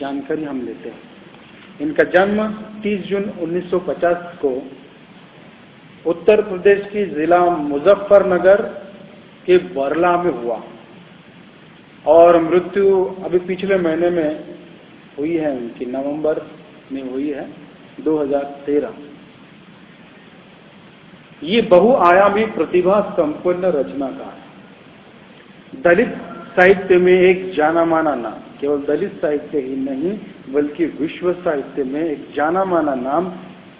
जानकारी हम लेते हैं। इनका जन्म 30 जून 1950 को उत्तर प्रदेश की जिला मुजफ्फरनगर के बरला में हुआ और मृत्यु अभी पिछले महीने में हुई है, उनकी नवंबर में हुई है 2013। ये बहुआयामी प्रतिभा संपन्न रचनाकार है। दलित साहित्य में एक जाना माना नाम, केवल दलित साहित्य ही नहीं बल्कि विश्व साहित्य में एक जाना माना नाम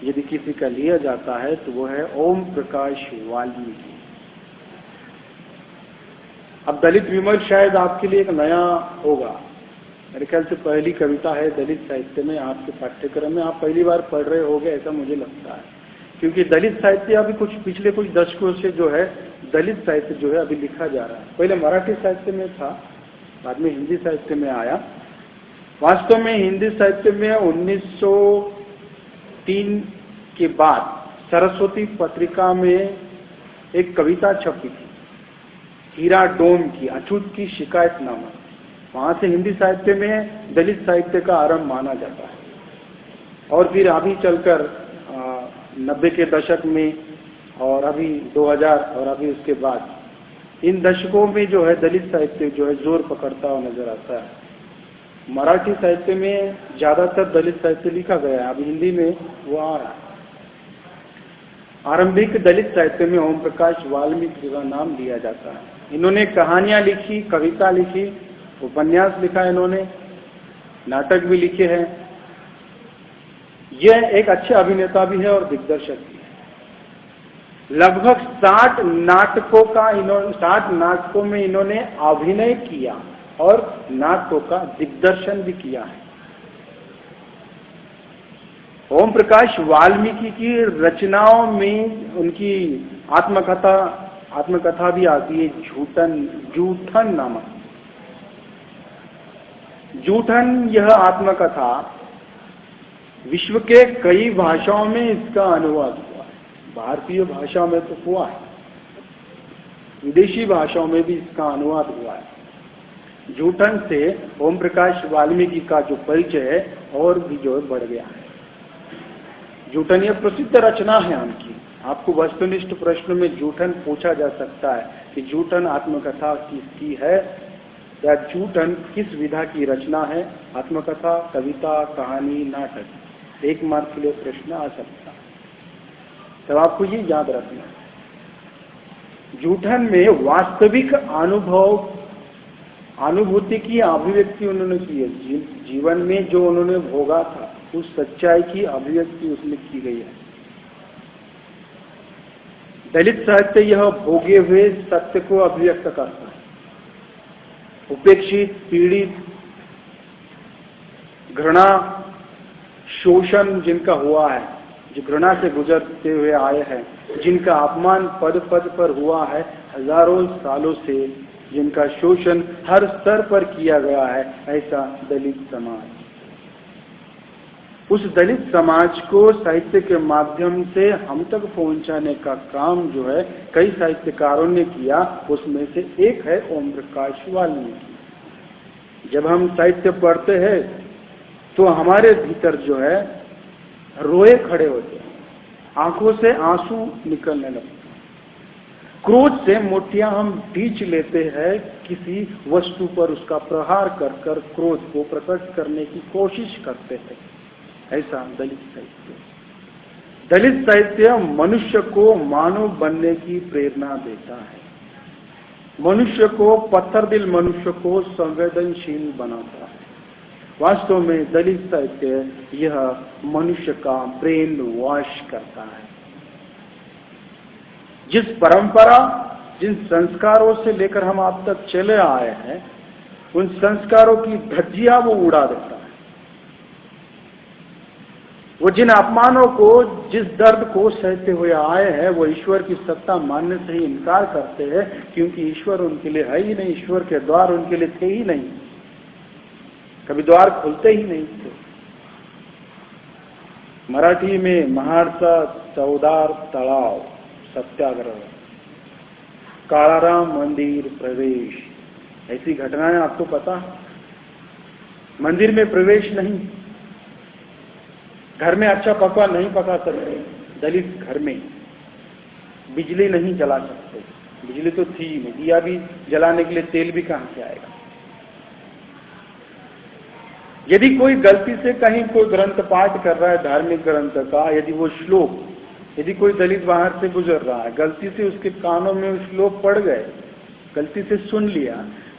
यदि किसी का लिया जाता है तो वो है ओम प्रकाश वाल्मीकि। अब दलित विमर्श शायद आपके लिए एक नया होगा, मेरे ख्याल से पहली कविता है दलित साहित्य में आपके पाठ्यक्रम में, आप पहली बार पढ़ रहे होंगे ऐसा मुझे लगता है, क्योंकि दलित साहित्य अभी पिछले कुछ दशकों से जो है दलित साहित्य जो है अभी लिखा जा रहा है। पहले मराठी साहित्य में था, बाद में हिंदी साहित्य में आया। वास्तव में हिंदी साहित्य में 1903 के बाद सरस्वती पत्रिका में एक कविता छपी थी, हीरा डोम की, अछूत की शिकायतनामा। वहां से हिंदी साहित्य में दलित साहित्य का आरंभ माना जाता है। और फिर अभी चलकर 90 के दशक में और अभी 2000 और अभी उसके बाद इन दशकों में जो है दलित साहित्य जो है जोर पकड़ता हुआ नजर आता है। मराठी साहित्य में ज्यादातर दलित साहित्य लिखा गया है, अब हिंदी में वो आ रहा है। आरंभिक दलित साहित्य में ओम प्रकाश वाल्मीकि का नाम लिया जाता है। इन्होंने कहानियां लिखी, कविता लिखी, उपन्यास लिखा, इन्होंने नाटक भी लिखे हैं। यह एक अच्छे अभिनेता भी है और दिग्दर्शक भी है। लगभग 60 नाटकों में इन्होंने अभिनय किया और नाटकों का दिग्दर्शन भी किया है। ओम प्रकाश वाल्मीकि की रचनाओं में उनकी आत्मकथा भी आती है, जूठन नामक। जूठन यह आत्मकथा विश्व के कई भाषाओं में इसका अनुवाद हुआ है। भारतीय भाषा में तो हुआ है, विदेशी भाषाओं में भी इसका अनुवाद हुआ है। जूठन से ओम प्रकाश वाल्मीकि का जो परिचय है और भी जो है बढ़ गया है। जूठन यह प्रसिद्ध रचना है उनकी। आपको वस्तुनिष्ठ प्रश्न में जूठन पूछा जा सकता है कि जूठन आत्मकथा किसकी है या जूठन किस विधा की रचना है, आत्मकथा, कविता, कहानी, नाटक। एक मार्क के लिए प्रश्न आ सकता है, तब आपको ये याद रखना है। जूठन में वास्तविक अनुभूति की अभिव्यक्ति उन्होंने की है। जीवन में जो उन्होंने भोगा था उस सच्चाई की अभिव्यक्ति उसमें की गई है। दलित साहित्य यह भोगे हुए सत्य को अभिव्यक्त करता है। उपेक्षित, पीड़ित, घृणा, शोषण जिनका हुआ है, जो घृणा से गुजरते हुए आए हैं, जिनका अपमान पद पद पर हुआ है हजारों सालों से, जिनका शोषण हर स्तर पर किया गया है, ऐसा दलित समाज। उस दलित समाज को साहित्य के माध्यम से हम तक पहुंचाने का काम जो है कई साहित्यकारों ने किया, उसमें से एक है ओम प्रकाश वाल्मीकि। जब हम साहित्य पढ़ते हैं तो हमारे भीतर जो है रोए खड़े होते हैं, आंखों से आंसू निकलने लगते हैं, क्रोध से मोतियां हम खींच लेते हैं, किसी वस्तु पर उसका प्रहार कर कर क्रोध को प्रकट करने की कोशिश करते हैं। ऐसा दलित साहित्य। दलित साहित्य मनुष्य को मानव बनने की प्रेरणा देता है, मनुष्य को, पत्थर दिल मनुष्य को संवेदनशील बनाता है। वास्तव में दलित साहित्य यह मनुष्य का ब्रेन वॉश करता है। जिस परंपरा, जिन संस्कारों से लेकर हम आप तक चले आए हैं, उन संस्कारों की धज्जियां वो उड़ा देता है। वो जिन अपमानों को, जिस दर्द को सहते हुए आए हैं, वो ईश्वर की सत्ता मानने से ही इनकार करते हैं, क्योंकि ईश्वर उनके लिए है ही नहीं, ईश्वर के द्वार उनके लिए थे ही नहीं, कभी द्वार खुलते ही नहीं थे। मराठी में महाडचा चौदार तळाव सत्याग्रह, काळाराम मंदिर प्रवेश, ऐसी घटनाएं आपको पता है? मंदिर में प्रवेश नहीं, घर में अच्छा पकवान नहीं पका सकते दलित, घर में बिजली नहीं जला सकते, बिजली तो थी नहीं, दिया भी जलाने के लिए तेल भी कहां से आएगा। यदि कोई गलती से कहीं कोई ग्रंथ पाठ कर रहा है, धार्मिक ग्रंथ का, यदि वो श्लोक, यदि कोई दलित बाहर से गुजर रहा है, गलती से उसके कानों में वो श्लोक पड़ गए, गलती से सुन लिया,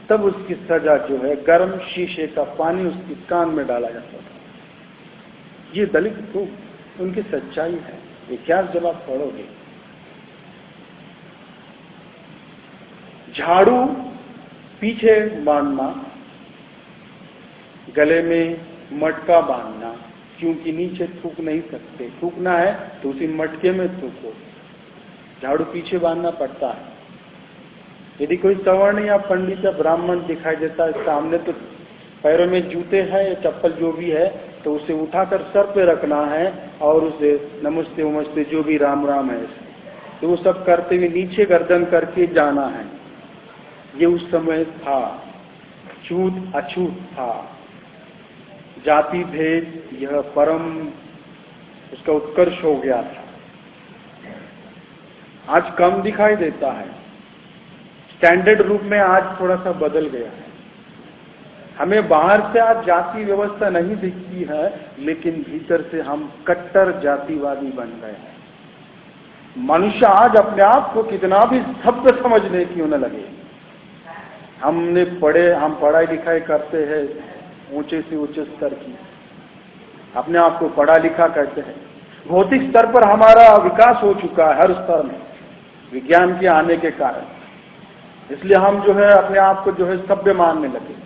तब उसकी सजा जो है गर्म शीशे का पानी उसके कान में डाला जाता था। ये दलित तो उनकी सच्चाई है, इतिहास जब आप पढ़ोगे। झाड़ू पीछे बांधना, गले में मटका बांधना, क्योंकि नीचे थूक नहीं सकते, थूकना है तो उसी मटके में थूको, झाड़ू पीछे बांधना पड़ता है। यदि कोई सवर्ण या पंडित या ब्राह्मण दिखाई देता है सामने, तो पैरों में जूते हैं या चप्पल जो भी है, तो उसे उठाकर सर पे रखना है और उसे नमस्ते उमस्ते जो भी राम राम है, तो वो सब करते हुए नीचे गर्दन करके जाना है। ये उस समय था, छूत अछूत था, जाति भेद यह परम उसका उत्कर्ष हो गया था। आज कम दिखाई देता है, स्टैंडर्ड रूप में आज थोड़ा सा बदल गया है। हमें बाहर से आज जाति व्यवस्था नहीं दिखती है, लेकिन भीतर से हम कट्टर जातिवादी बन गए हैं। मनुष्य आज अपने आप को कितना भी सभ्य समझने क्यों न लगे, हम पढ़ाई लिखाई करते हैं ऊंचे से ऊंचे स्तर की, अपने आप को पढ़ा लिखा कहते हैं, भौतिक स्तर पर हमारा विकास हो चुका है हर स्तर में विज्ञान के आने के कारण, इसलिए हम जो है अपने आप को जो है सभ्य मानने लगे।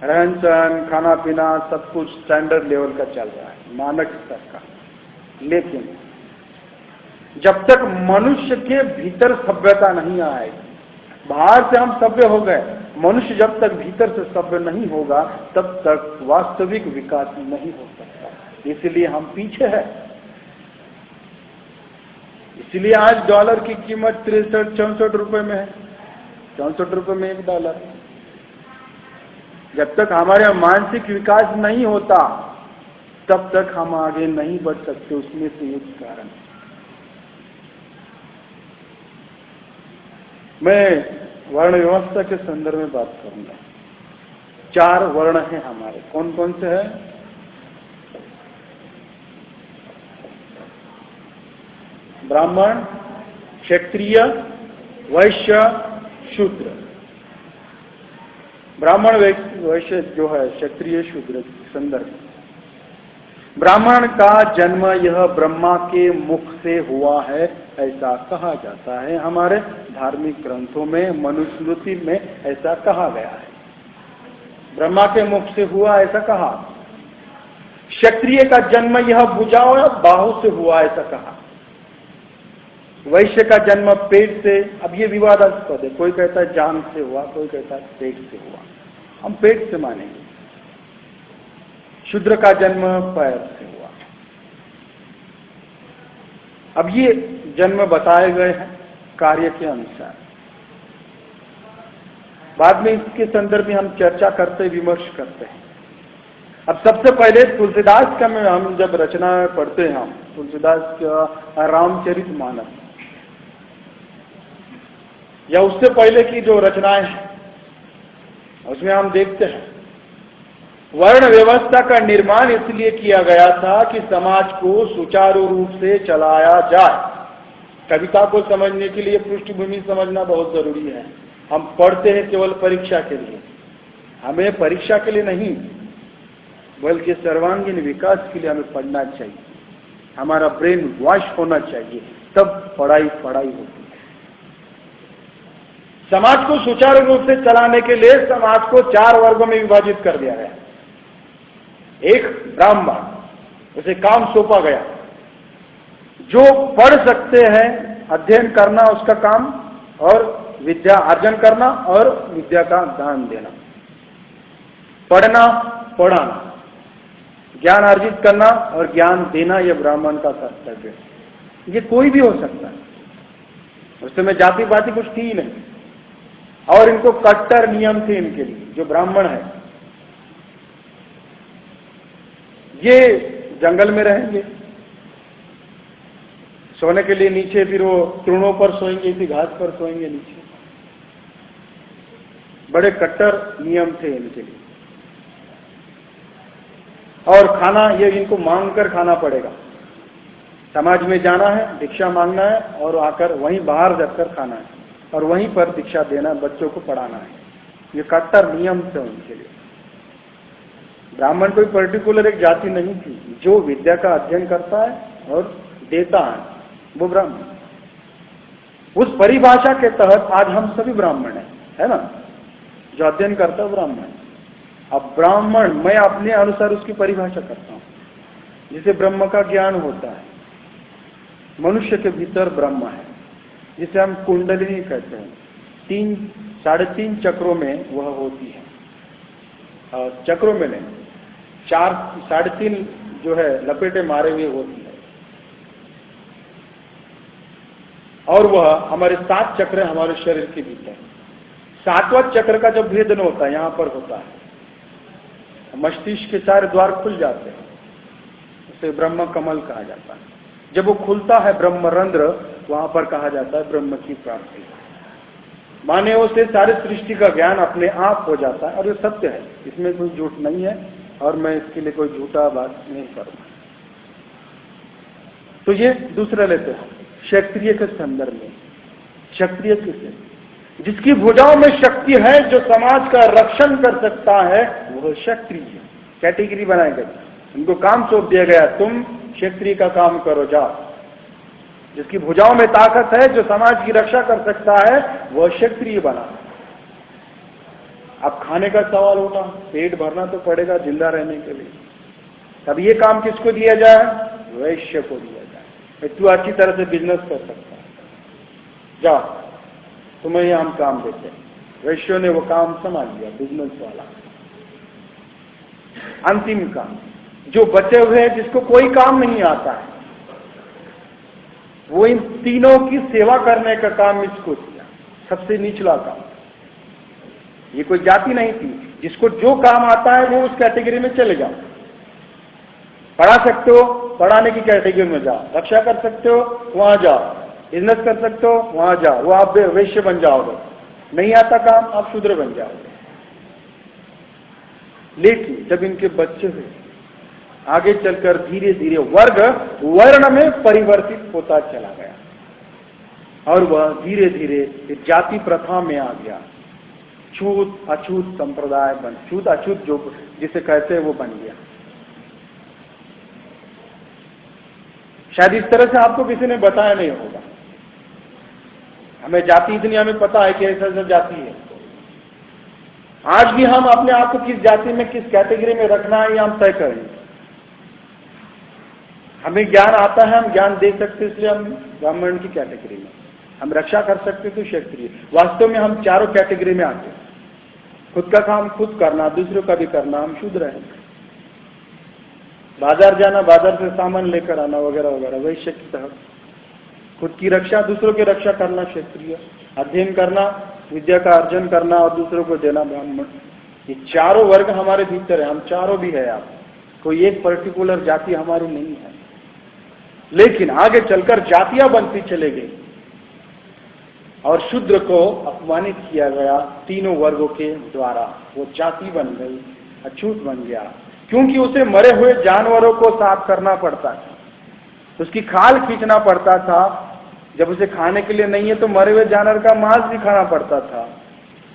रहन सहन, खाना पीना सब कुछ स्टैंडर्ड लेवल का चल रहा है, मानक स्तर का। लेकिन जब तक मनुष्य के भीतर सभ्यता नहीं आएगी, बाहर से हम सभ्य हो गए, मनुष्य जब तक भीतर से सभ्य नहीं होगा तब तक वास्तविक विकास नहीं हो सकता। इसलिए हम पीछे हैं। इसलिए आज डॉलर की कीमत 63-64 रुपए में है, 64 रुपए में $1। जब तक हमारे मानसिक विकास नहीं होता तब तक हम आगे नहीं बढ़ सकते। उसमें से एक कारण, मैं वर्ण व्यवस्था के संदर्भ में बात करूंगा। 4 वर्ण हैं हमारे, कौन कौन से हैं? ब्राह्मण, क्षत्रिय, वैश्य, शूद्र। ब्राह्मण वैश्य जो है, क्षत्रिय शूद्र संदर्भ। ब्राह्मण का जन्म यह ब्रह्मा के मुख से हुआ है, ऐसा कहा जाता है। हमारे धार्मिक ग्रंथों में, मनुस्मृति में ऐसा कहा गया है, ब्रह्मा के मुख से हुआ ऐसा कहा। क्षत्रिय का जन्म यह भुजा और बाहु से हुआ ऐसा कहा। वैश्य का जन्म पेट से, अब ये विवादास्पद है, कोई कहता है जान से हुआ, कोई कहता है पेट से हुआ, हम पेट से मानेंगे। शूद्र का जन्म पैर से हुआ। अब ये जन्म बताए गए हैं कार्य के अनुसार, बाद में इसके संदर्भ में हम चर्चा करते, विमर्श करते हैं। अब सबसे पहले तुलसीदास का में हम जब रचना पढ़ते हैं, हम तुलसीदास का रामचरितमानस या उससे पहले की जो रचनाएं हैं उसमें हम देखते हैं वर्ण व्यवस्था का निर्माण इसलिए किया गया था कि समाज को सुचारू रूप से चलाया जाए। कविता को समझने के लिए पृष्ठभूमि समझना बहुत जरूरी है। हम पढ़ते हैं केवल परीक्षा के लिए, हमें परीक्षा के लिए नहीं बल्कि सर्वांगीण विकास के लिए हमें पढ़ना चाहिए। हमारा ब्रेन वॉश होना चाहिए, तब पढ़ाई होती है। समाज को सुचारू रूप से चलाने के लिए समाज को 4 वर्गों में विभाजित कर दिया गया। एक ब्राह्मण, उसे काम सौंपा गया, जो पढ़ सकते हैं अध्ययन करना उसका काम, और विद्या अर्जन करना और विद्या का दान देना। पढ़ना, पढ़ाना, ज्ञान अर्जित करना और ज्ञान देना, यह ब्राह्मण का कर्तव्य है। ये कोई भी हो सकता है, उस समय जाति पाति कुछ थी ही नहीं, और इनको कट्टर नियम थे इनके लिए। जो ब्राह्मण है ये जंगल में रहेंगे, सोने के लिए नीचे, फिर वो तृणों पर सोएंगे, इसी घास पर सोएंगे नीचे। बड़े कट्टर नियम थे इनके लिए। और खाना ये इनको मांग कर खाना पड़ेगा। समाज में जाना है, भिक्षा मांगना है और आकर वहीं बाहर जाकर खाना है और वहीं पर दीक्षा देना, बच्चों को पढ़ाना है। ये कट्टर नियम थे उनके लिए। ब्राह्मण कोई पर्टिकुलर एक जाति नहीं थी। जो विद्या का अध्ययन करता है और देता है वो ब्राह्मण। उस परिभाषा के तहत आज हम सभी ब्राह्मण हैं, है ना? जो अध्ययन करता है ब्राह्मण। अब ब्राह्मण मैं अपने अनुसार उसकी परिभाषा करता हूं, जिसे ब्रह्म का ज्ञान होता है। मनुष्य के भीतर ब्रह्म है, जिसे हम कुंडलिनी कहते हैं। 3-3.5 चक्रों में वह होती है। चक्रों में नहीं, 4-3.5 जो है लपेटे मारे हुए होती है। और वह हमारे 7 चक्र हमारे शरीर के भीतर। 7वां चक्र का जब भेदन होता है, यहां पर होता है, मस्तिष्क के 4 द्वार खुल जाते हैं, उसे ब्रह्म कमल कहा जाता है। जब वो खुलता है ब्रह्मरंध्र, वहां पर कहा जाता है ब्रह्म की प्राप्ति। माने उसे सारे सृष्टि का ज्ञान अपने आप हो जाता है। और ये सत्य है, इसमें कोई झूठ नहीं है और मैं इसके लिए कोई झूठा बात नहीं करूंगा। तो ये दूसरा लेते हैं क्षत्रिय के संदर्भ में। क्षत्रिय किसे? जिसकी भुजाओं में शक्ति है, जो समाज का रक्षण कर सकता है, वह क्षत्रिय। कैटेगरी बनाई गई, उनको काम सौंप दिया गया, तुम क्षत्रिय का काम करो, जाओ। जिसकी भुजाओं में ताकत है, जो समाज की रक्षा कर सकता है, वह क्षत्रिय बना। अब खाने का सवाल उठा, पेट भरना तो पड़ेगा जिंदा रहने के लिए। तब ये काम किसको दिया जाए? वैश्य को दिया जाए। तू अच्छी तरह से बिजनेस कर सकता है, जाओ, तुम्हें यहां हम काम देते हैं। वैश्यों ने वो काम संभाल लिया, बिजनेस वाला। अंतिम काम, जो बचे हुए हैं, जिसको कोई काम नहीं आता है, वो इन तीनों की सेवा करने का काम इसको दिया, सबसे निचला काम। ये कोई जाति नहीं थी, जिसको जो काम आता है वो उस कैटेगरी में चले जाओ। पढ़ा सकते हो, पढ़ाने की कैटेगरी में जाओ। रक्षा कर सकते हो, वहां जाओ। बिजनेस कर सकते हो, वहां जाओ, वो आप वैश्य बन जाओगे। नहीं आता काम, आप शूद्र बन जाओगे। लेकिन जब इनके बच्चे हुए, आगे चलकर धीरे धीरे वर्ग वर्ण में परिवर्तित होता चला गया और वह धीरे धीरे जाति प्रथा में आ गया। छूत अछूत संप्रदाय बन, छूत अछूत जो जिसे कहते हैं वो बन गया। शायद इस तरह से आपको किसी ने बताया नहीं होगा। हमें जाति इतनी हमें पता है कि ऐसा जाति है। आज भी हम अपने आप को किस जाति में, किस कैटेगरी में रखना है, ये हम तय करें। हमें ज्ञान आता है, हम ज्ञान दे सकते, इसलिए हम ब्राह्मण की कैटेगरी में। हम रक्षा कर सकते तो क्षत्रिय। वास्तव में हम चारों कैटेगरी में आते हैं। खुद का काम खुद करना, दूसरों का भी करना, हम शूद्र हैं। बाजार जाना, बाजार से सामान लेकर आना वगैरह वगैरह, वैश्य की तरह। खुद की रक्षा, दूसरों की रक्षा करना क्षत्रिय। अध्ययन करना, विद्या का अर्जन करना और दूसरों को देना ब्राह्मण। ये चारों वर्ग हमारे भीतर है, हम चारों भी है। आप कोई एक पर्टिकुलर जाति हमारी नहीं है। लेकिन आगे चलकर जातियां बनती चले गई और शूद्र को अपमानित किया गया तीनों वर्गों के द्वारा। वो जाति बन गई, अछूत बन गया, क्योंकि उसे मरे हुए जानवरों को साफ करना पड़ता था, उसकी खाल खींचना पड़ता था। जब उसे खाने के लिए नहीं है तो मरे हुए जानवर का मांस भी खाना पड़ता था।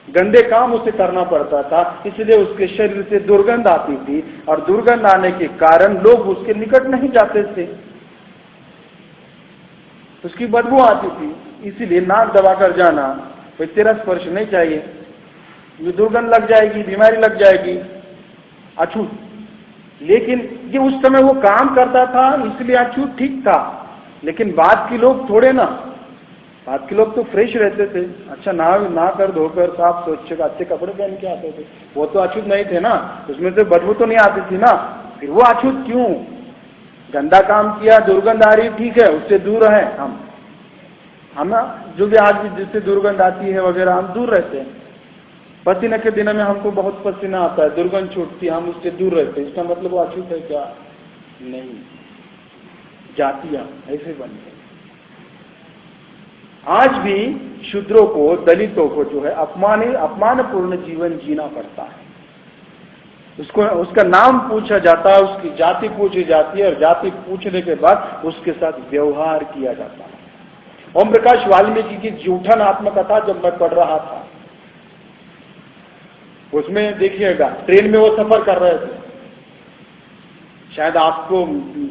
गंदे काम उसे करना पड़ता था, इसलिए उसके शरीर से दुर्गंध आती थी और दुर्गंध आने के कारण लोग उसके निकट नहीं जाते थे। उसकी बदबू आती थी, इसीलिए नाक दबाकर जाना, भाई तेरा स्पर्श नहीं चाहिए, ये दुर्गंध लग जाएगी, बीमारी लग जाएगी, अछूत। लेकिन ये उस समय वो काम करता था, इसलिए अछूत ठीक था। लेकिन बाद के लोग थोड़े ना, बाद के लोग तो फ्रेश रहते थे, अच्छा ना कर धोकर साफ स्वच्छ अच्छे कपड़े पहन के आते थे। वो तो अछूत नहीं थे ना, उसमें से बदबू तो नहीं आती थी ना, फिर वो अछूत क्यों? गंदा काम किया, दुर्गंध आ रही, ठीक है, उससे दूर है। हम जो भी आज भी जिससे दुर्गंध आती है वगैरह, हम दूर रहते हैं। पसीने के दिनों में हमको बहुत पसीना आता है, दुर्गंध छूटती है, हम उससे दूर रहते हैं। इसका मतलब वो अछूत है क्या? नहीं, जातियां ऐसे बन गई। आज भी शूद्रों को, दलितों को जो है अपमानपूर्ण जीवन जीना पड़ता है। उसका नाम पूछा जाता है, उसकी जाति पूछी जाती है और जाति पूछने के बाद उसके साथ व्यवहार किया जाता है। ओम प्रकाश वाल्मीकि की जूठन आत्मकथा जब मैं पढ़ रहा था, उसमें देखिएगा ट्रेन में वो सफर कर रहे थे, शायद आपको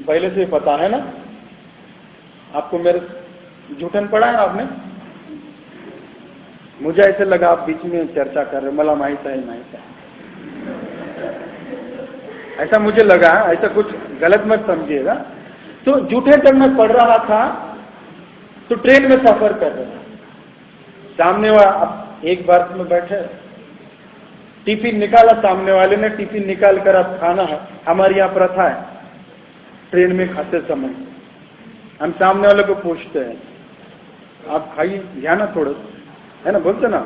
पहले से पता है ना, आपको मेरे जूठन पढ़ा है आपने? मुझे ऐसे लगा आप बीच में चर्चा कर रहे, मला माहित है, ऐसा मुझे लगा, ऐसा कुछ गलत मत समझिएगा। तो जूठे जब मैं पढ़ रहा था तो ट्रेन में सफर कर रहे थे, सामने वाला एक बर्थ में बैठे, टिफिन निकाला, सामने वाले ने टिफिन निकाल कर अब खाना है। हमारे यहाँ प्रथा है, ट्रेन में खाते समय हम सामने वाले को पूछते हैं, आप खाइए या ना थोड़ा, है ना, बोलते ना।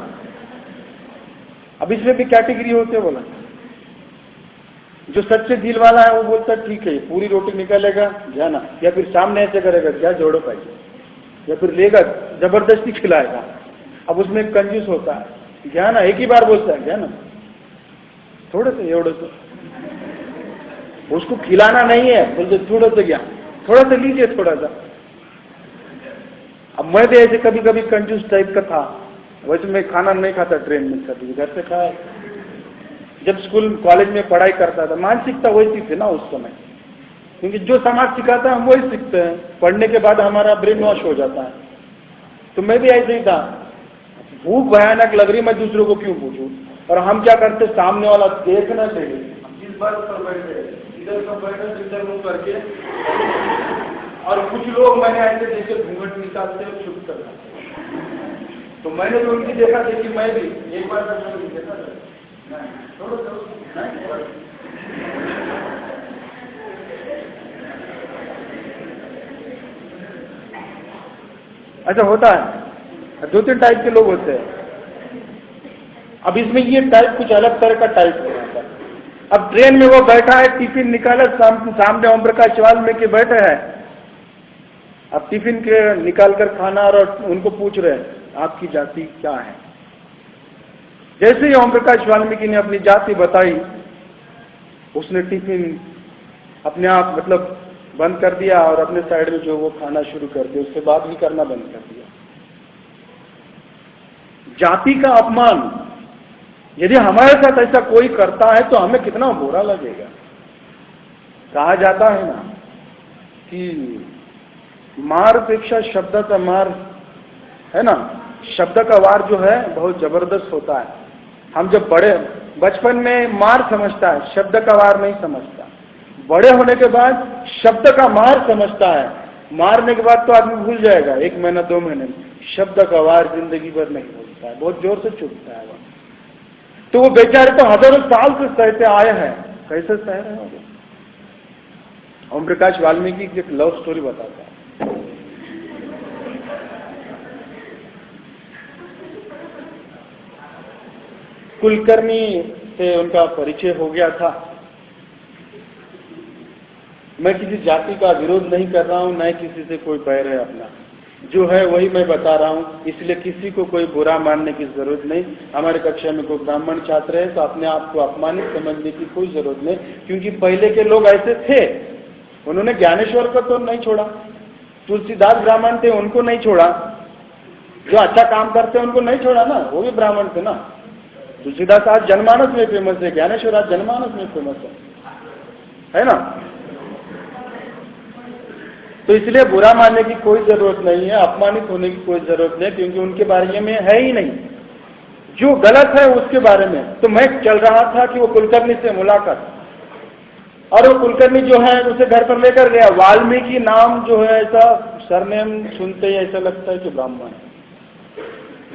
अब इसमें भी कैटेगरी होते हैं, बोला जो सच्चे दिल वाला है वो बोलता है ठीक है, पूरी रोटी निकालेगा जाना, या फिर सामने ऐसे करेगा क्या जोड़ो पाइए, या फिर लेगा जबरदस्ती खिलाएगा। अब उसमें एक कंजूस होता है, क्या ना, एक ही बार बोलता है क्या ना, थोड़े से एवढं से, उसको खिलाना नहीं है, बोलते थोड़ा सा क्या, थोड़ा सा लीजिए थोड़ा सा। अब मैं भी ऐसे कभी कभी कंजूस टाइप का था, वैसे मैं खाना नहीं खाता ट्रेन में, कभी घर से खाया। जब स्कूल कॉलेज में पढ़ाई करता था, मानसिकता वैसी थी ना उस समय, क्योंकि जो समाज सिखाता है हम वही सीखते हैं, पढ़ने के बाद हमारा ब्रेन वॉश हो जाता है। तो मैं भी ऐसे ही था, भूख भयानक लग रही, मैं दूसरों को क्यों पूछूं, और हम क्या करते, सामने वाला देखना चाहिए, जिस बात पर बैठे इधर सब बैठे इधर मुंह करके, और कुछ लोग मैंने ऐसे देखे घूंघट निकालते और चुप करना, तो मैंने जो उनकी देखा देखी, मैं भी एक बार देखा अच्छा होता है, दो तीन टाइप के लोग होते हैं। अब इसमें ये टाइप कुछ अलग तरह का टाइप हो रहा था। अब ट्रेन में वो बैठा है, टिफिन निकाला, सामने ओम प्रकाश वाल्मीकि बैठे हैं, अब टिफिन के निकाल कर खाना, और उनको पूछ रहे हैं आपकी जाति क्या है। जैसे ही ओम प्रकाश वाल्मीकि ने अपनी जाति बताई, उसने टिफिन अपने आप मतलब बंद कर दिया और अपने साइड में जो वो खाना शुरू कर दिया, उसके बाद भी करना बंद कर दिया। जाति का अपमान यदि हमारे साथ ऐसा कोई करता है तो हमें कितना बुरा लगेगा। कहा जाता है ना कि मार अपेक्षा शब्द का मार, है ना, शब्द का वार जो है बहुत जबरदस्त होता है। हम जब बड़े, बचपन में मार समझता है, शब्द का वार नहीं समझता, बड़े होने के बाद शब्द का मार समझता है। मारने के बाद तो आदमी भूल जाएगा, 1 महीना 2 महीने में, शब्द का वार जिंदगी भर नहीं भूलता है, बहुत जोर से चुभता है वो। तो वो बेचारे तो हजारों साल से सहते आए हैं, कैसे सह रहे होंगे। ओम प्रकाश वाल्मीकि की एक लव स्टोरी बताता है। कुलकर्णी से उनका परिचय हो गया था। मैं किसी जाति का विरोध नहीं कर रहा हूं, न किसी से कोई बैर है अपना, जो है वही मैं बता रहा हूं, इसलिए किसी को कोई बुरा मानने की जरूरत नहीं। हमारे कक्षा में कोई ब्राह्मण छात्र है तो अपने आप को अपमानित समझने की कोई जरूरत नहीं, क्योंकि पहले के लोग ऐसे थे, उन्होंने ज्ञानेश्वर को तो नहीं छोड़ा, तुलसीदास ब्राह्मण थे उनको नहीं छोड़ा, जो अच्छा काम करते उनको नहीं छोड़ा ना, वो भी ब्राह्मण थे ना। तुलसीदास आज जनमानस में फेमस है, ज्ञानेश्वर आज जनमानस में फेमस है ना। तो इसलिए बुरा मानने की कोई जरूरत नहीं है, अपमानित होने की कोई जरूरत नहीं, क्योंकि उनके बारे में है ही नहीं, जो गलत है उसके बारे में। तो मैं चल रहा था कि वो कुलकर्णी से मुलाकात, और वो कुलकर्णी जो है उसे घर पर लेकर गया। वाल्मीकि नाम जो है, ऐसा सरनेम सुनते ही ऐसा लगता है कि ब्राह्मण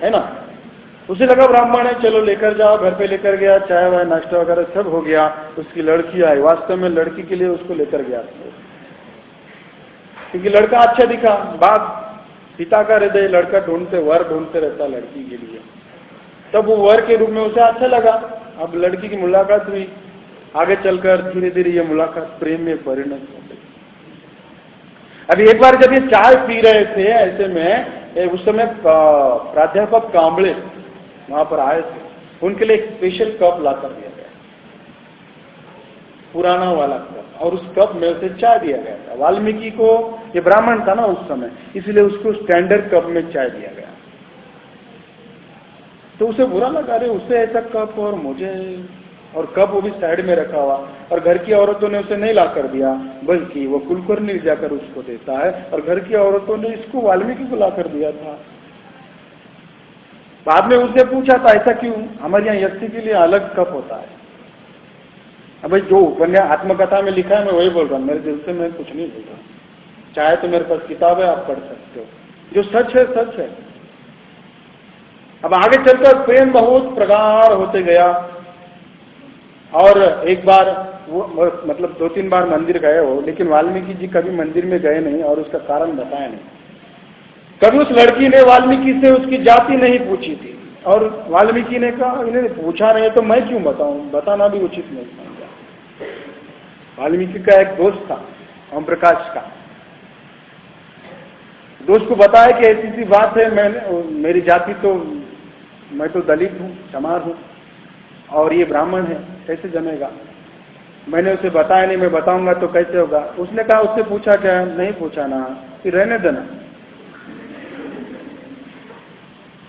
है ना, उसे लगा ब्राह्मण है, चलो लेकर जाओ। घर पे लेकर गया, चाय वाय नाश्ता वगैरह सब हो गया। उसकी लड़की आई, वास्तव में लड़की के लिए उसको लेकर गया, क्योंकि लड़का अच्छा दिखा। बाप पिता का हृदय लड़का ढूंढते, वर ढूंढते रहता लड़की के लिए, तब वो वर के रूप में उसे अच्छा लगा। अब लड़की की मुलाकात हुई, आगे चलकर धीरे धीरे ये मुलाकात प्रेम में परिणत हो गई। अभी एक बार जब ये चाय पी रहे थे ऐसे में, उस समय प्राध्यापक कांबळे वहां पर आए थे, उनके लिए एक स्पेशल कप ला कर दिया गया, पुराना वाला कप, और उस कप में उसे चाय दिया गया था। वाल्मीकि को, ये ब्राह्मण था ना उस समय, इसलिए उसको स्टैंडर्ड कप में चाय दिया गया। तो उसे बुरा लगा, अरे उसे ऐसा कप और मुझे, और कप वो भी साइड में रखा हुआ, और घर की औरतों ने उसे नहीं ला कर दिया, बल्कि वो कुलकर्णी जाकर उसको देता है, और घर की औरतों ने इसको वाल्मीकि को ला कर दिया था। बाद में उसने पूछा था ऐसा क्यों, हमारे यहाँ यज्ञ के लिए अलग कप होता है। अब भाई जो उपन्यास आत्मकथा में लिखा है मैं वही बोल रहा हूँ, मेरे दिल से मैं कुछ नहीं बोल रहा। चाहे तो मेरे पास किताब है, आप पढ़ सकते हो, जो सच है सच है। अब आगे चलकर प्रेम बहुत प्रगाढ़ होते गया, और एक बार वो मतलब 2-3 बार मंदिर गए हो, लेकिन वाल्मीकि जी कभी मंदिर में गए नहीं, और उसका कारण बताया नहीं। कभी उस लड़की ने वाल्मीकि से उसकी जाति नहीं पूछी थी, और वाल्मीकि ने कहा इन्हें पूछा नहीं तो मैं क्यों बताऊं, बताना भी उचित नहीं समझा। वाल्मीकि का एक दोस्त था ओम प्रकाश का, दोस्त को बताया कि ऐसी सी बात है, मेरी जाति तो, मैं तो दलित हूँ, चमार हूँ, और ये ब्राह्मण है, कैसे जमेगा। मैंने उसे बताया नहीं, मैं बताऊंगा तो कैसे होगा। उसने कहा उससे पूछा क्या, नहीं पूछा ना, फिर रहने देना।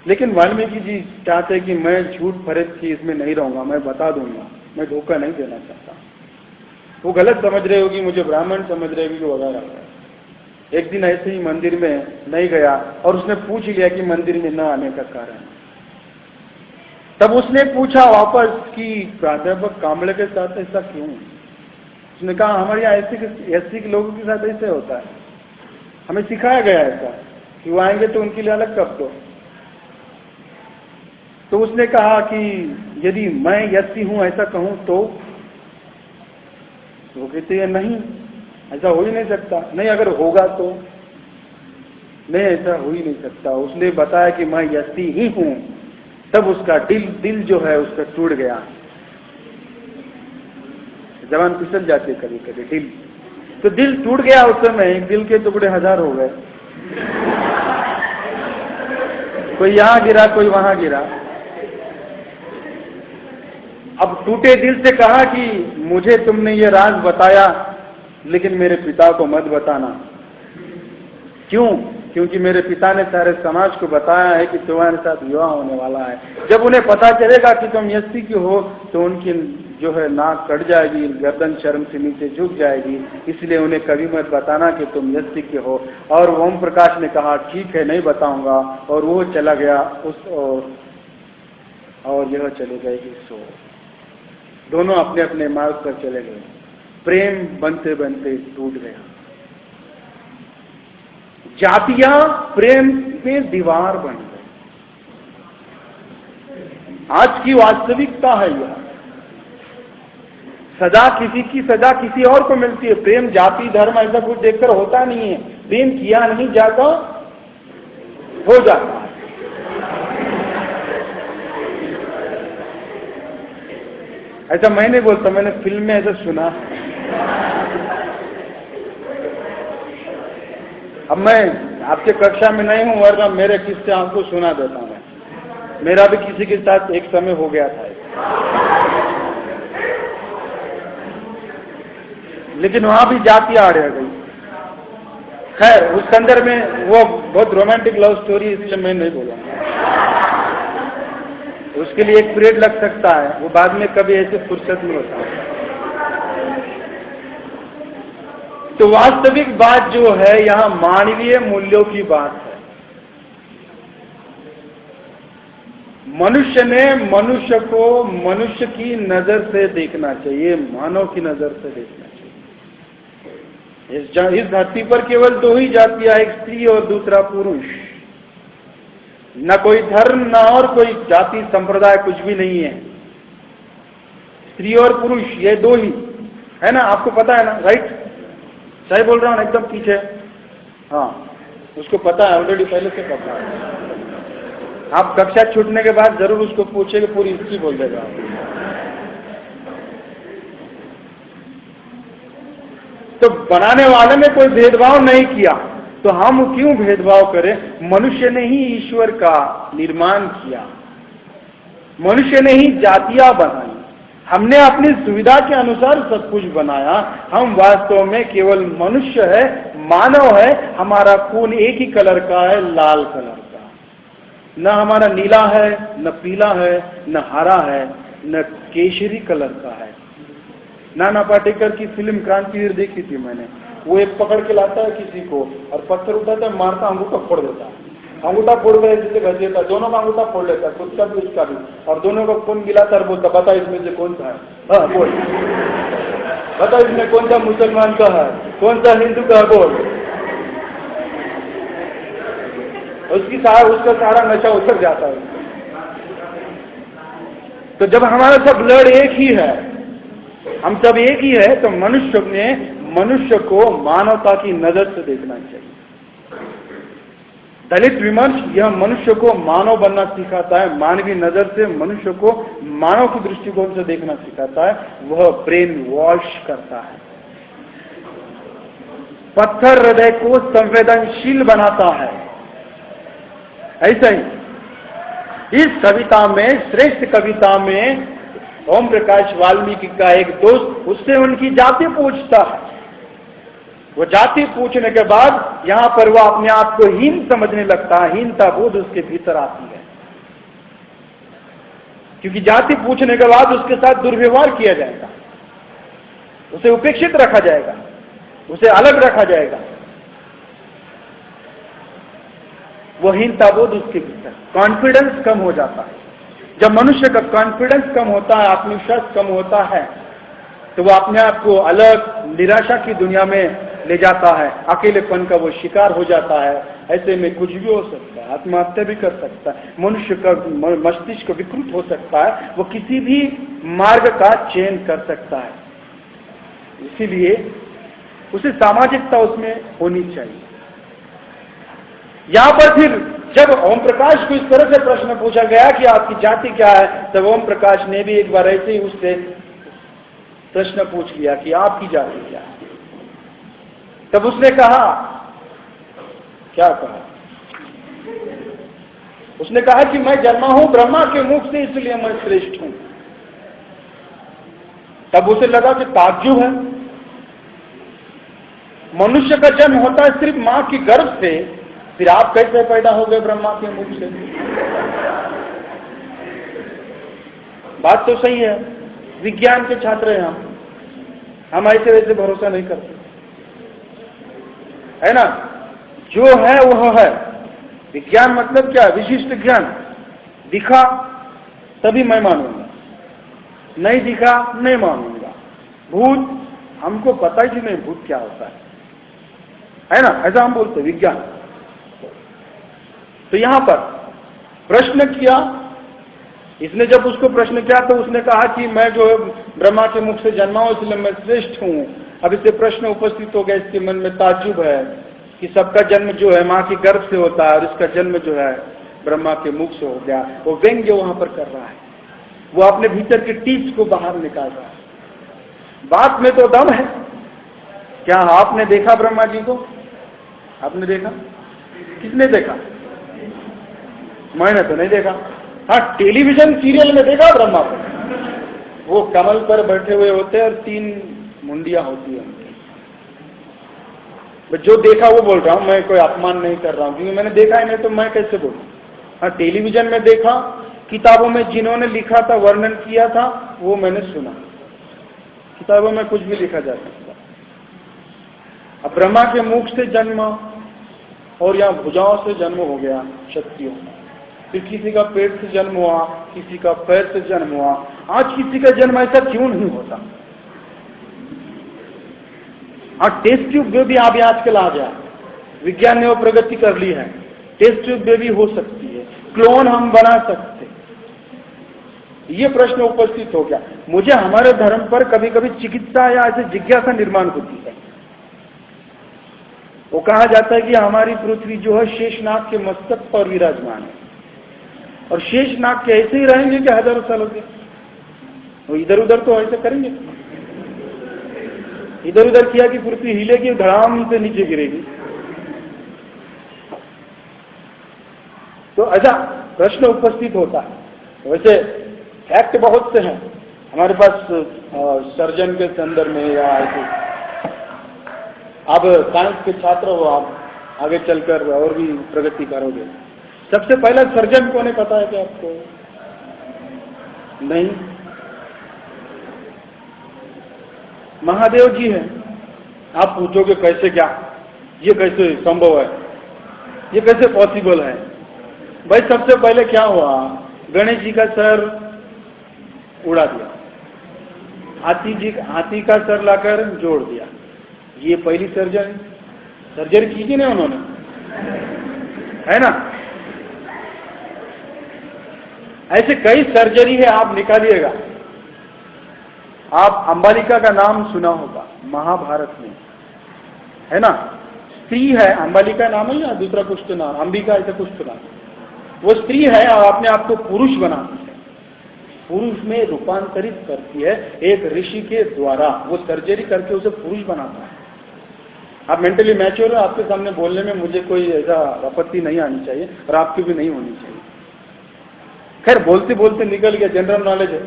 लेकिन वाल्मीकि जी चाहते कि मैं झूठ फरेब की इसमें नहीं रहूंगा, मैं बता दूंगा, मैं धोखा नहीं देना चाहता। वो गलत समझ रहे होगी, मुझे ब्राह्मण समझ रहे होगी वगैरह। एक दिन ऐसे ही मंदिर में नहीं गया, और उसने पूछ लिया कि मंदिर में न आने का कारण। तब उसने पूछा वापस कि प्राध्यापक कांबळे के साथ ऐसा क्यों। उसने कहा हमारे यहाँ एससी के लोगों के साथ ऐसे होता है, हमें सिखाया गया ऐसा कि वो आएंगे तो उनके लिए अलग कप दो। तो उसने कहा कि यदि मैं एससी हूं ऐसा कहूं तो वो कहते हैं नहीं, ऐसा हो ही नहीं सकता। नहीं, अगर होगा तो नहीं, ऐसा हो ही नहीं सकता। उसने बताया कि मैं एससी ही हूं, तब उसका दिल जो है उसका टूट गया। जवान फिसल जाते कभी कभी दिल, तो दिल टूट गया उस समय। दिल के टुकड़े 1000 हो गए, कोई यहां गिरा कोई वहां गिरा। अब टूटे दिल से कहा कि मुझे तुमने ये राज बताया, लेकिन मेरे पिता को मत बताना। क्यों? क्योंकि मेरे पिता ने सारे समाज को बताया है कि तुम्हारे साथ विवाह होने वाला है। जब उन्हें पता चलेगा कि तुम एससी की हो तो उनकी जो है नाक कट जाएगी, गर्दन शर्म से नीचे झुक जाएगी, इसलिए उन्हें कभी मत बताना कि तुम एससी के हो। और ओम प्रकाश ने कहा ठीक है, नहीं बताऊंगा, और वो चला गया उस और यह चले गए सो। दोनों अपने अपने मार्ग पर चले गए। प्रेम बनते बनते टूट गया। जातियां प्रेम में दीवार बन गई। आज की वास्तविकता है यह। सजा किसी की सजा किसी और को मिलती है। प्रेम जाति धर्म ऐसा कुछ देखकर होता नहीं है। प्रेम किया नहीं जाता, हो जाता है। ऐसा मैं नहीं बोलता, मैंने फिल्म में ऐसा सुना। अब मैं आपके कक्षा में नहीं हूं, वरना मेरे किस्से आपको सुना देता मैं। मेरा भी किसी के साथ एक समय हो गया था, लेकिन वहां भी जाति आ रह गई। खैर, उस संदर्भ में वो बहुत रोमांटिक लव स्टोरी, इसलिए मैं नहीं बोलूंगा। उसके लिए एक पीरियड लग सकता है, वो बाद में कभी ऐसे फुर्सत नहीं होता। तो वास्तविक बात जो है यहाँ मानवीय मूल्यों की बात है। मनुष्य ने मनुष्य को मनुष्य की नजर से देखना चाहिए, मानव की नजर से देखना चाहिए। इस धरती पर केवल 2 ही जातियां, एक स्त्री और दूसरा पुरुष। न कोई धर्म न और कोई जाति संप्रदाय, कुछ भी नहीं है। स्त्री और पुरुष ये 2 ही है ना, आपको पता है ना, राइट? सही बोल रहा हूं एकदम पीछे? हाँ, उसको पता है ऑलरेडी, पहले से पता है। आप कक्षा छूटने के बाद जरूर उसको पूछेगा, पूरी हिस्ट्री बोल देगा। तो बनाने वाले ने कोई भेदभाव नहीं किया, तो हम क्यों भेदभाव करें? मनुष्य ने ही ईश्वर का निर्माण किया, मनुष्य ने ही जातियां बनाई, हमने अपनी सुविधा के अनुसार सब कुछ बनाया। हम वास्तव में केवल मनुष्य है, मानव है, हमारा खून एक ही कलर का है, लाल कलर का। न हमारा नीला है, न पीला है, न हरा है, न केशरी कलर का है। नाना पाटेकर की फिल्म क्रांतिवीर देखी थी मैंने। वो एक पकड़ के लाता है किसी को और पत्थर उठाता है, मारता, अंगूठा फोड़ देता है, अंगूठा फोड़ गए जिसे घर देता, दोनों का अंगूठा फोड़ लेता, खुद का भी उसका भी, और दोनों को खून मिलाता और बोलता, बता इसमें से कौन सा है? हाँ बोल, बता इसमें कौन सा मुसलमान का है, कौन सा हिंदू का है, बोल। उसका सारा नशा उतर जाता है। तो जब हमारा सब ब्लड एक ही है, हम सब एक ही है, तो मनुष्य को मानवता की नजर से देखना चाहिए। दलित विमर्श यह मनुष्य को मानव बनना सिखाता है, मानवीय नजर से मनुष्य को मानव की दृष्टिकोण से देखना सिखाता है, वह ब्रेन वॉश करता है। पत्थर हृदय को संवेदनशील बनाता है। ऐसा ही इस कविता में, श्रेष्ठ कविता में, ओम प्रकाश वाल्मीकि का एक दोस्त उससे उनकी जाति पूछता है। वो जाति पूछने के बाद यहां पर वो अपने आप को हीन समझने लगता है, हीनता बोध उसके भीतर आती है, क्योंकि जाति पूछने के बाद उसके साथ दुर्व्यवहार किया जाएगा, उसे उपेक्षित रखा जाएगा, उसे अलग रखा जाएगा। वो हीनता बोध उसके भीतर, कॉन्फिडेंस कम हो जाता है। जब मनुष्य का कॉन्फिडेंस कम होता है, आत्मविश्वास कम होता है, तो वो अपने आप को अलग, निराशा की दुनिया में ले जाता है, अकेलेपन का वो शिकार हो जाता है। ऐसे में कुछ भी हो सकता है, आत्महत्या भी कर सकता है, मनुष्य का मस्तिष्क विकृत हो सकता है, वो किसी भी मार्ग का चयन कर सकता है। इसीलिए उसे सामाजिकता उसमें होनी चाहिए। यहां पर फिर जब ओम प्रकाश को इस तरह से प्रश्न पूछा गया कि आपकी जाति क्या है, तब ओम प्रकाश ने भी एक बार ऐसे ही उससे प्रश्न पूछ लिया कि आपकी जाति क्या है। तब उसने कहा, क्या कहा? उसने कहा कि मैं जन्मा हूं ब्रह्मा के मुख से, इसलिए मैं श्रेष्ठ हूं। तब उसे लगा कि ताज्जुब है, मनुष्य का जन्म होता है सिर्फ मां की गर्भ से, फिर आप कैसे पैदा हो गए ब्रह्मा के मुख से? बात तो सही है, विज्ञान के छात्र हैं हम ऐसे वैसे भरोसा नहीं करते, है ना? जो है वह है। विज्ञान मतलब क्या? विशिष्ट ज्ञान। दिखा तभी मैं मानूंगा, नहीं दिखा नहीं मानूंगा। भूत, हमको पता ही नहीं भूत क्या होता है ना? ऐसा हम बोलते विज्ञान। तो यहां पर प्रश्न किया इसने, जब उसको प्रश्न किया तो उसने कहा कि मैं जो है ब्रह्मा के मुख से जन्मा हूं, इसलिए मैं श्रेष्ठ हूं। अब इससे प्रश्न उपस्थित हो गया, इसके मन में ताज्जुब है कि सबका जन्म जो है मां की गर्भ से होता है और इसका जन्म जो है ब्रह्मा के मुख से हो गया। वो व्यंग्य वहां पर कर रहा है, वो अपने भीतर के टीच को बाहर निकाल रहा है। बात में तो दम है। क्या आपने देखा ब्रह्मा जी को? आपने देखा? किसने देखा? मैंने तो नहीं देखा। हाँ, टेलीविजन सीरियल में देखा ब्रह्मा को। वो कमल पर बैठे हुए होते हैं और 3 मुंडियां होती है उनकी। जो देखा वो बोल रहा हूं, मैं कोई अपमान नहीं कर रहा हूं, क्योंकि मैंने देखा ही नहीं तो मैं कैसे बोलूं। हाँ, टेलीविजन में देखा, किताबों में जिन्होंने लिखा था, वर्णन किया था, वो मैंने सुना। किताबों में कुछ भी लिखा जा सकता। अब ब्रह्मा के मुख से जन्म और यहाँ भुजाओं से जन्म हो गया शक्तियों, फिर किसी का पेट से जन्म हुआ, किसी का पैर से जन्म हुआ। आज किसी का जन्म ऐसा क्यों नहीं होता? हाँ, टेस्ट ट्यूब बेबी अभी आजकल आ गया, विज्ञान ने वो प्रगति कर ली है। टेस्ट ट्यूब बेबी हो सकती है, क्लोन हम बना सकते। ये प्रश्न उपस्थित हो गया। मुझे हमारे धर्म पर कभी कभी चिकित्सा या ऐसे जिज्ञासा निर्माण होती है। वो कहा जाता है कि हमारी पृथ्वी जो है शेषनाग के मस्तक पर विराजमान है, और शेषनाग के ऐसे ही रहेंगे कि हजारों सालों के, वो इधर उधर तो ऐसे करेंगे। इधर उधर किया कि कुर्सी हिलेगी, धड़ाम से नीचे गिरेगी। तो ऐसा प्रश्न उपस्थित होता है। वैसे फैक्ट बहुत से हैं हमारे पास सर्जन के संदर्भ में या ऐसे। अब साइंस के छात्र हो, आप आगे चलकर और भी प्रगति करोगे। सबसे पहला सर्जन कौन है पता है क्या आपको? नहीं, महादेव जी हैं। आप पूछोगे कैसे, क्या ये कैसे संभव है, ये कैसे पॉसिबल है? भाई सबसे पहले क्या हुआ, गणेश जी का सर उड़ा दिया, हाथी का सर लाकर जोड़ दिया। ये पहली सर्जरी की थी ना उन्होंने, है ना? ऐसे कई सर्जरी है, आप निकालिएगा। आप अंबालिका का नाम सुना होगा महाभारत में, है ना? स्त्री है, अंबालिका नाम है या दूसरा कुछ तो नाम, अंबिका ऐसा कुछ तो नाम। वो स्त्री है और अपने आप को पुरुष बनाती है, पुरुष में रूपांतरित करती है एक ऋषि के द्वारा। वो सर्जरी करके उसे पुरुष बनाता है। आप मेंटली मैच्योर हो, आपके सामने बोलने में मुझे कोई ऐसा आपत्ति नहीं आनी चाहिए और आपकी भी नहीं होनी चाहिए। खैर बोलते बोलते निकल गया, जनरल नॉलेज है,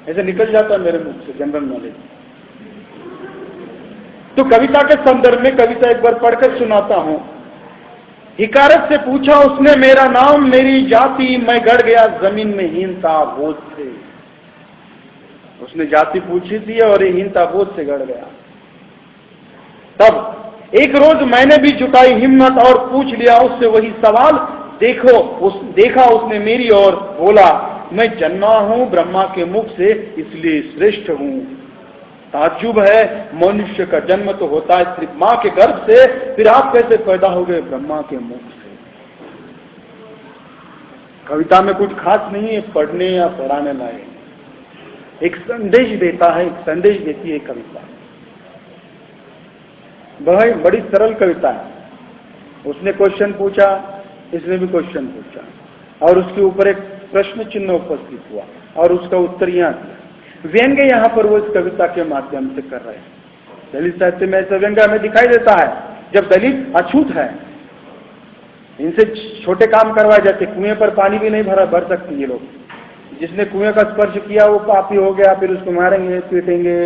ऐसे निकल जाता है मेरे मुख से जनरल नॉलेज। तो कविता के संदर्भ में कविता एक बार पढ़कर सुनाता हूं। हिकारत से पूछा उसने मेरा नाम मेरी जाति, मैं गड़ गया जमीन में हीनता बोझ से। उसने जाति पूछी थी और ये हीनता बोझ से गड़ गया। तब एक रोज मैंने भी जुटाई हिम्मत और पूछ लिया उससे वही सवाल। देखा उसने मेरी ओर, बोला मैं जन्मा हूं ब्रह्मा के मुख से इसलिए श्रेष्ठ हूं। ताज्जुब है, मनुष्य का जन्म तो होता है सिर्फ मां के गर्भ से, फिर आप कैसे पैदा हो गए ब्रह्मा के मुख से? कविता में कुछ खास नहीं है पढ़ने या पढ़ाने लायक, एक संदेश देता है, एक संदेश देती है कविता। बड़ी सरल कविता है। उसने क्वेश्चन पूछा, इसने भी क्वेश्चन पूछा और उसके ऊपर एक प्रश्न चिन्ह उपस्थित हुआ और उसका उत्तर यहाँ दिया। व्यंग्य यहाँ पर वो इस कविता के माध्यम से कर रहे हैं। दलित साहित्य में ऐसा व्यंग्य हमें दिखाई देता है जब दलित अछूत है, इनसे छोटे काम करवाए जाते। कुएं पर पानी भी नहीं भर सकते ये लोग। जिसने कुएं का स्पर्श किया वो पापी हो गया, फिर उसको मारेंगे, पीटेंगे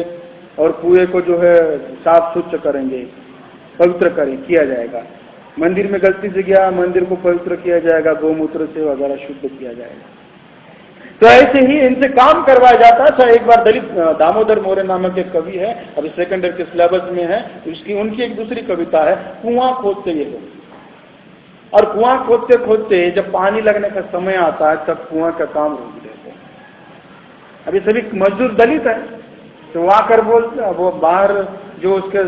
और कुएं को जो है साफ स्वच्छ करेंगे, पवित्र किया जाएगा। मंदिर में गलती से गया, मंदिर को पवित्र किया जाएगा, गौमूत्र से वगैरह शुद्ध किया जाएगा। तो ऐसे ही इनसे काम करवाया जाता है। तो एक बार दलित दामोदर मोरे नामक एक कवि है, अभी सेकंड ईयर के सिलेबस में है, उनकी एक दूसरी कविता है, कुआं खोदते ये लोग। और कुआं खोदते खोदते जब पानी लगने का समय आता है तब कुआं का काम रोक देते हैं। अभी सभी मजदूर दलित है, तो वो आकर बोलते, वो बाहर जो उसके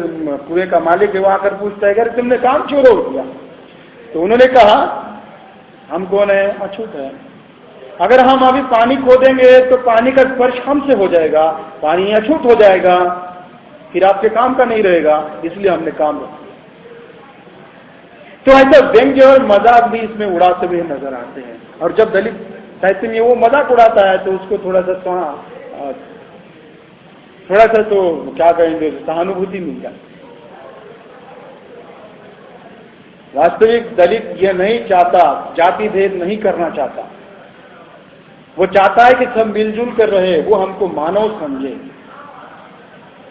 कुएं का मालिक है वो आकर पूछता है, अगर तुमने काम क्यों रोक दिया? तो उन्होंने कहा हम कौन है, अछूत है। अगर हम अभी पानी खोदेंगे तो पानी का स्पर्श हमसे हो जाएगा, पानी अछूत हो जाएगा, फिर आपके काम का नहीं रहेगा, इसलिए हमने काम रोक दिया। तो ऐसा व्यंग्य और मजाक भी इसमें उड़ाते हुए नजर आते हैं। और जब दलित साहित्य में वो मजाक उड़ाता है तो उसको थोड़ा सा तो क्या कहेंगे, सहानुभूति मिल जाती। वास्तविक दलित ये नहीं चाहता, जाति भेद नहीं करना चाहता। वो चाहता है कि सब मिलजुल कर रहे, वो हमको मानव समझे,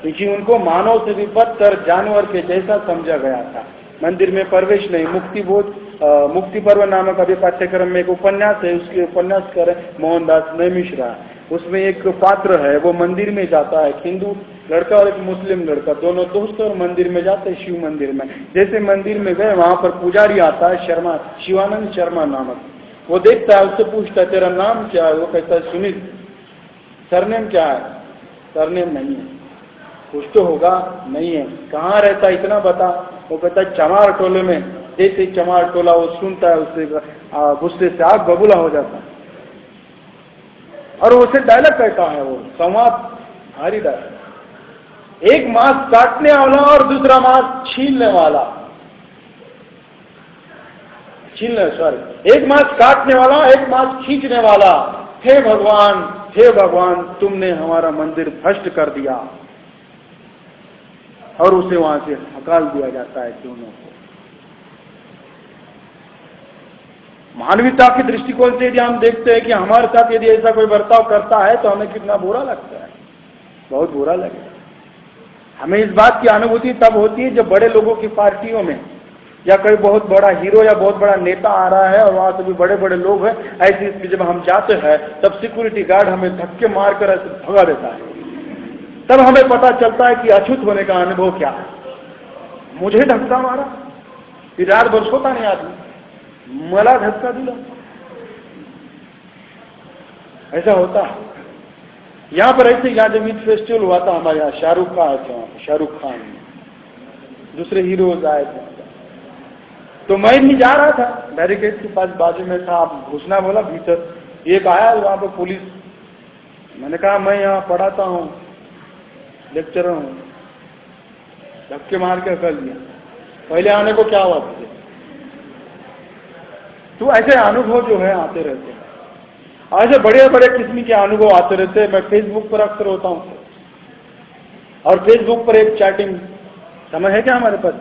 क्योंकि उनको मानव से भी बदतर जानवर के जैसा समझा गया था। मंदिर में प्रवेश नहीं, मुक्ति पर्व नामक अभी पाठ्यक्रम में एक उपन्यास है, उसके उपन्यासकार मोहनदास मिश्रा। उसमें एक पात्र है, वो मंदिर में जाता है, हिंदू लड़का और एक मुस्लिम लड़का, दोनों दोस्त और मंदिर में जाते हैं, शिव मंदिर में। जैसे मंदिर में गए वहां पर पुजारी आता है, शिवानंद शर्मा नामक। वो देखता है, उससे पूछता है तेरा नाम क्या है? वो कहता है सुनील। सरनेम क्या है? सरनेम नहीं है। कुछ तो होगा, नहीं है। कहाँ रहता है इतना बता? वो कहता है चमार टोले में। जैसे चमार टोला वो सुनता है, उससे गुस्से से आग बबूला हो जाता है और उसे डायलॉग कहता है, वो संवाद भारी डायलॉग। एक मांस काटने वाला और दूसरा मांस छीलने वाला, एक मांस काटने वाला, एक मांस खींचने वाला। हे भगवान तुमने हमारा मंदिर भ्रष्ट कर दिया। और उसे वहां से हकाल दिया जाता है दोनों को। मानवीयता के दृष्टिकोण से यदि हम देखते हैं कि हमारे साथ यदि ऐसा कोई बर्ताव करता है तो हमें कितना बुरा लगता है, बहुत बुरा लगेगा। हमें इस बात की अनुभूति तब होती है जब बड़े लोगों की पार्टियों में या कोई बहुत बड़ा हीरो या बहुत बड़ा नेता आ रहा है और वहां से भी बड़े बड़े लोग हैं, ऐसी इसमें जब हम जाते हैं तब सिक्योरिटी गार्ड हमें धक्के मारकर ऐसे भगा देता है। तब हमें पता चलता है कि अछूत होने का अनुभव क्या है। मुझे धक्का मारा, फिर रात भर सोता नहीं आदमी, मला धक्का दिला, ऐसा होता है। यहाँ पर ऐसे यहाँ जब ईद फेस्टिवल हुआ था हमारे यहाँ, शाहरुख का आए थे, वहां शाहरुख खान, दूसरे हीरोज आए थे, तो मैं नहीं जा रहा था, बैरिकेड के पास बाजू में था, आप घुसना बोला भीतर। एक आया वहां पर पुलिस, मैंने कहा मैं यहाँ पढ़ाता हूँ, लेक्चरर हूँ, धक्के मार के कर दिया। पहले आने को क्या हुआ तुझे? तो ऐसे अनुभव जो है आते रहते हैं, ऐसे बड़े बड़े किस्म के अनुभव आते रहते हैं। मैं फेसबुक पर अक्सर होता हूँ और फेसबुक पर एक चैटिंग, समय है क्या हमारे पास?